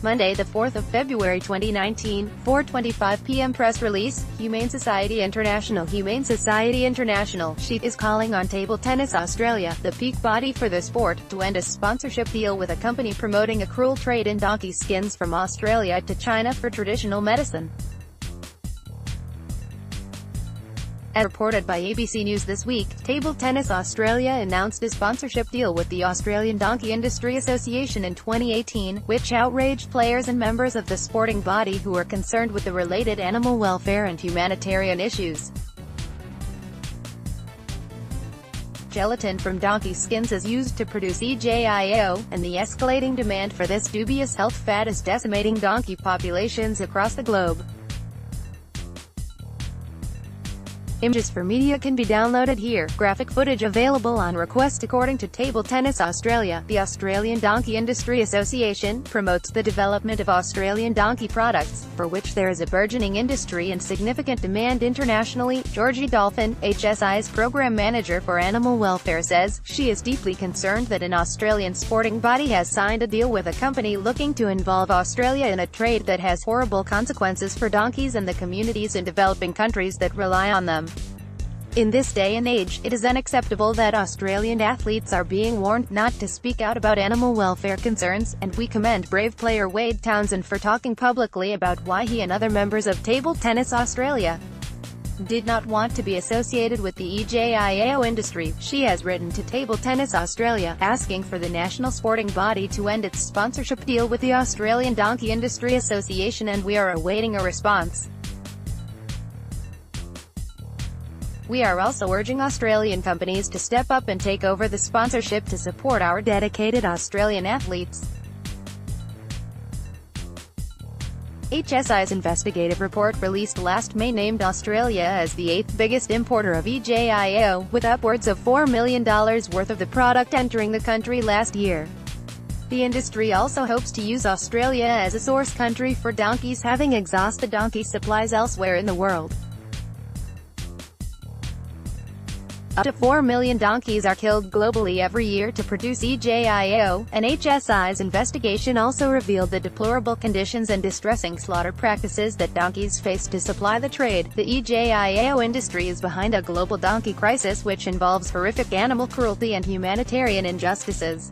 Monday, the 4th of February 2019, 4:25 p.m. Press release, Humane Society International. Humane Society International, she is calling on Table Tennis Australia, the peak body for the sport, to end a sponsorship deal with a company promoting a cruel trade in donkey skins from Australia to China for traditional medicine. As reported by ABC News this week, Table Tennis Australia announced a sponsorship deal with the Australian Donkey Industry Association in 2018, which outraged players and members of the sporting body who are concerned with the related animal welfare and humanitarian issues. Gelatin from donkey skins is used to produce EJIAO, and the escalating demand for this dubious health fat is decimating donkey populations across the globe. Images for media can be downloaded here. Graphic footage available on request. According to Table Tennis Australia, the Australian Donkey Industry Association promotes the development of Australian donkey products, for which there is a burgeoning industry and significant demand internationally. Georgie Dolphin, HSI's program manager for animal welfare, says she is deeply concerned that an Australian sporting body has signed a deal with a company looking to involve Australia in a trade that has horrible consequences for donkeys and the communities in developing countries that rely on them. In this day and age, it is unacceptable that Australian athletes are being warned not to speak out about animal welfare concerns, and we commend brave player Wade Townsend for talking publicly about why he and other members of Table Tennis Australia did not want to be associated with the EJIAO industry. She has written to Table Tennis Australia, asking for the national sporting body to end its sponsorship deal with the Australian Donkey Industry Association, and we are awaiting a response. We are also urging Australian companies to step up and take over the sponsorship to support our dedicated Australian athletes. HSI's investigative report released last May named Australia as the 8th biggest importer of EJIAO, with upwards of $4 million worth of the product entering the country last year. The industry also hopes to use Australia as a source country for donkeys, having exhausted donkey supplies elsewhere in the world. Up to 4 million donkeys are killed globally every year to produce EJIAO, and HSI's investigation also revealed the deplorable conditions and distressing slaughter practices that donkeys face to supply the trade. The EJIAO industry is behind a global donkey crisis which involves horrific animal cruelty and humanitarian injustices.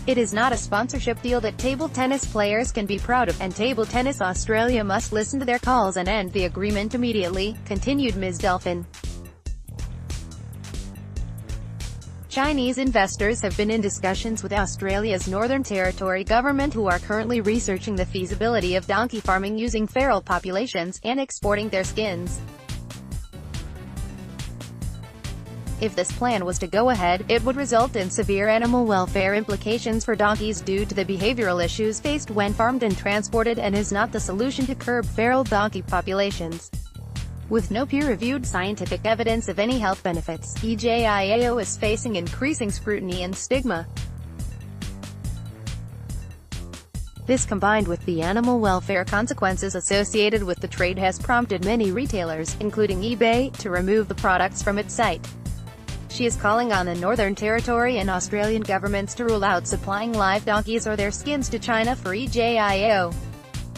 It is not a sponsorship deal that table tennis players can be proud of, and Table Tennis Australia must listen to their calls and end the agreement immediately, continued Ms. Dolphin. Chinese investors have been in discussions with Australia's Northern Territory government, who are currently researching the feasibility of donkey farming using feral populations, and exporting their skins. If this plan was to go ahead, it would result in severe animal welfare implications for donkeys due to the behavioral issues faced when farmed and transported, and is not the solution to curb feral donkey populations. With no peer-reviewed scientific evidence of any health benefits, EJIAO is facing increasing scrutiny and stigma. This, combined with the animal welfare consequences associated with the trade, has prompted many retailers, including eBay, to remove the products from its site. She is calling on the Northern Territory and Australian governments to rule out supplying live donkeys or their skins to China for EJIAO.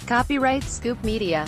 Copyright Scoop Media.